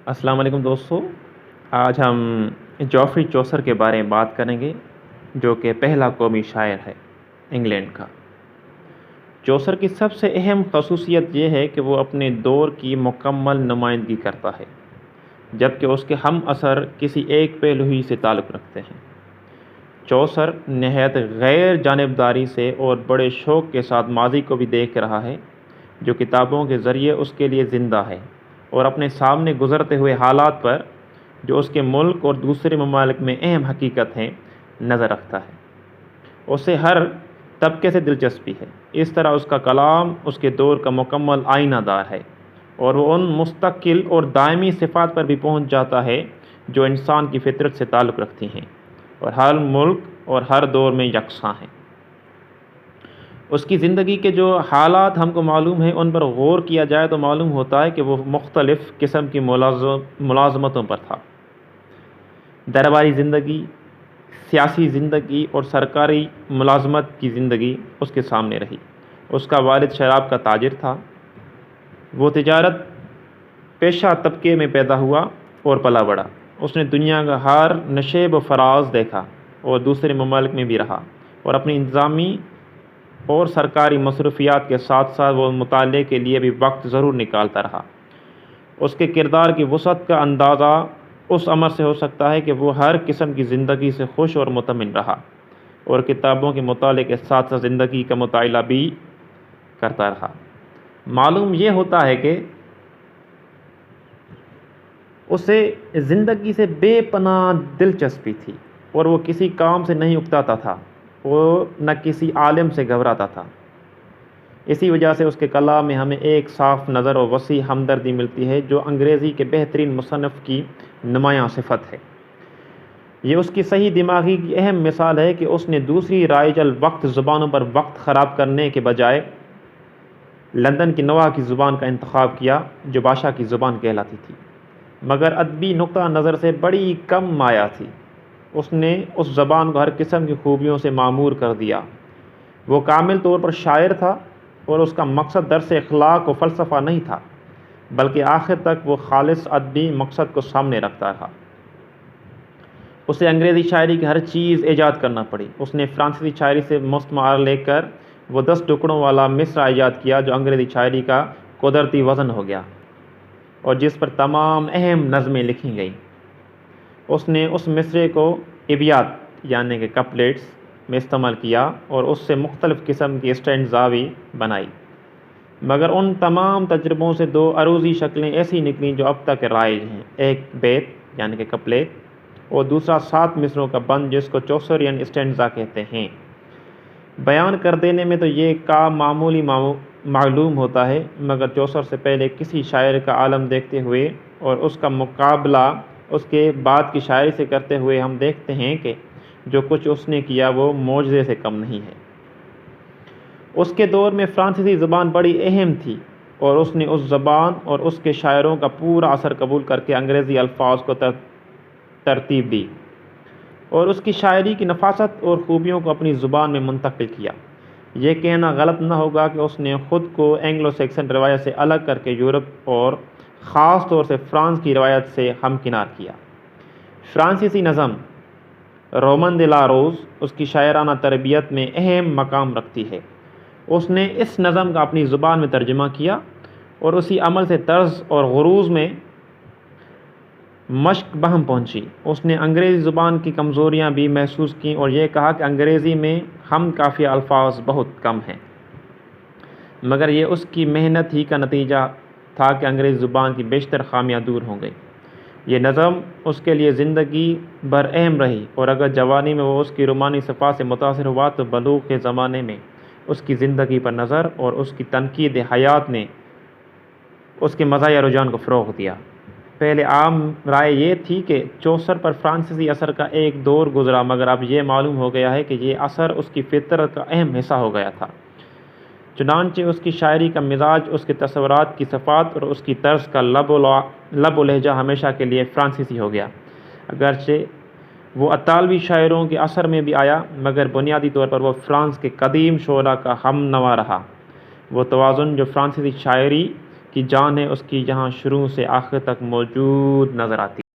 السلام علیکم دوستو، آج ہم جوفری چوسر کے بارے میں بات کریں گے، جو کہ پہلا قومی شاعر ہے انگلینڈ کا۔ چوسر کی سب سے اہم خصوصیت یہ ہے کہ وہ اپنے دور کی مکمل نمائندگی کرتا ہے، جبکہ اس کے ہم عصر کسی ایک پہلو ہی سے تعلق رکھتے ہیں۔ چوسر نہایت غیر جانبداری سے اور بڑے شوق کے ساتھ ماضی کو بھی دیکھ رہا ہے، جو کتابوں کے ذریعے اس کے لیے زندہ ہے، اور اپنے سامنے گزرتے ہوئے حالات پر، جو اس کے ملک اور دوسرے ممالک میں اہم حقیقت ہیں، نظر رکھتا ہے۔ اسے ہر طبقے سے دلچسپی ہے، اس طرح اس کا کلام اس کے دور کا مکمل آئینہ دار ہے، اور وہ ان مستقل اور دائمی صفات پر بھی پہنچ جاتا ہے جو انسان کی فطرت سے تعلق رکھتی ہیں اور ہر ملک اور ہر دور میں یکساں ہیں۔ اس کی زندگی کے جو حالات ہم کو معلوم ہیں، ان پر غور کیا جائے تو معلوم ہوتا ہے کہ وہ مختلف قسم کی ملازمتوں پر تھا۔ درباری زندگی، سیاسی زندگی اور سرکاری ملازمت کی زندگی اس کے سامنے رہی۔ اس کا والد شراب کا تاجر تھا۔ وہ تجارت پیشہ طبقے میں پیدا ہوا اور پلا بڑھا۔ اس نے دنیا کا ہر نشیب و فراز دیکھا اور دوسرے ممالک میں بھی رہا، اور اپنی انتظامی اور سرکاری مصروفیات کے ساتھ ساتھ وہ مطالعے کے لیے بھی وقت ضرور نکالتا رہا۔ اس کے کردار کی وسعت کا اندازہ اس امر سے ہو سکتا ہے کہ وہ ہر قسم کی زندگی سے خوش اور مطمئن رہا، اور کتابوں کے مطالعے کے ساتھ ساتھ زندگی کا مطالعہ بھی کرتا رہا۔ معلوم یہ ہوتا ہے کہ اسے زندگی سے بے پناہ دلچسپی تھی، اور وہ کسی کام سے نہیں اکتاتا تھا، وہ نہ کسی عالم سے گھبراتا تھا۔ اسی وجہ سے اس کے کلام میں ہمیں ایک صاف نظر اور وسیع ہمدردی ملتی ہے، جو انگریزی کے بہترین مصنف کی نمایاں صفت ہے۔ یہ اس کی صحیح دماغی کی اہم مثال ہے کہ اس نے دوسری رائج الوقت زبانوں پر وقت خراب کرنے کے بجائے لندن کی نوا کی زبان کا انتخاب کیا، جو بادشاہ کی زبان کہلاتی تھی، مگر ادبی نقطہ نظر سے بڑی کم مایا تھی۔ اس نے اس زبان کو ہر قسم کی خوبیوں سے معمور کر دیا۔ وہ کامل طور پر شاعر تھا، اور اس کا مقصد درس اخلاق و فلسفہ نہیں تھا، بلکہ آخر تک وہ خالص ادبی مقصد کو سامنے رکھتا رہا۔ اسے انگریزی شاعری کی ہر چیز ایجاد کرنا پڑی۔ اس نے فرانسیسی شاعری سے مستعار لے کر وہ 10 ٹکڑوں والا مصرع ایجاد کیا، جو انگریزی شاعری کا قدرتی وزن ہو گیا، اور جس پر تمام اہم نظمیں لکھی گئیں۔ اس نے اس مصرعے کو ابیات یعنی کہ کپلیٹس میں استعمال کیا، اور اس سے مختلف قسم کی اسٹینزا بھی بنائی، مگر ان تمام تجربوں سے 2 عروضی شکلیں ایسی نکلیں جو اب تک رائج ہیں: ایک بیت یعنی کہ کپلیٹ، اور دوسرا 7 مصرعوں کا بند، جس کو چوسریان اسٹینزا کہتے ہیں۔ بیان کر دینے میں تو یہ کام معمولی معلوم ہوتا ہے، مگر چوسر سے پہلے کسی شاعر کا عالم دیکھتے ہوئے اور اس کا مقابلہ اس کے بعد کی شاعری سے کرتے ہوئے ہم دیکھتے ہیں کہ جو کچھ اس نے کیا وہ معجزے سے کم نہیں ہے۔ اس کے دور میں فرانسیسی زبان بڑی اہم تھی، اور اس نے اس زبان اور اس کے شاعروں کا پورا اثر قبول کر کے انگریزی الفاظ کو ترتیب دی، اور اس کی شاعری کی نفاست اور خوبیوں کو اپنی زبان میں منتقل کیا۔ یہ کہنا غلط نہ ہوگا کہ اس نے خود کو اینگلو سیکسن روایت سے الگ کر کے یورپ اور خاص طور سے فرانس کی روایت سے ہمکنار کیا۔ فرانسیسی نظم رومن دے لا روز اس کی شاعرانہ تربیت میں اہم مقام رکھتی ہے۔ اس نے اس نظم کا اپنی زبان میں ترجمہ کیا، اور اسی عمل سے طرز اور غروض میں مشق بہم پہنچی۔ اس نے انگریزی زبان کی کمزوریاں بھی محسوس کیں، اور یہ کہا کہ انگریزی میں ہم قافیہ الفاظ بہت کم ہیں، مگر یہ اس کی محنت ہی کا نتیجہ تھا کہ انگریزی زبان کی بیشتر خامیاں دور ہو گئیں۔ یہ نظم اس کے لیے زندگی بھر اہم رہی، اور اگر جوانی میں وہ اس کی رومانی صفات سے متاثر ہوا تو بلوغ کے زمانے میں اس کی زندگی پر نظر اور اس کی تنقید حیات نے اس کے مزاحیہ رجحان کو فروغ دیا۔ پہلے عام رائے یہ تھی کہ چوسر پر فرانسیسی اثر کا ایک دور گزرا، مگر اب یہ معلوم ہو گیا ہے کہ یہ اثر اس کی فطرت کا اہم حصہ ہو گیا تھا۔ چنانچہ اس کی شاعری کا مزاج، اس کے تصورات کی صفات اور اس کی طرز کا لب و لہجہ ہمیشہ کے لیے فرانسیسی ہو گیا۔ اگرچہ وہ اطالوی شاعروں کے اثر میں بھی آیا، مگر بنیادی طور پر وہ فرانس کے قدیم شعراء کا ہم نوا رہا۔ وہ توازن جو فرانسیسی شاعری کی جانیں اس کی یہاں شروع سے آخر تک موجود نظر آتی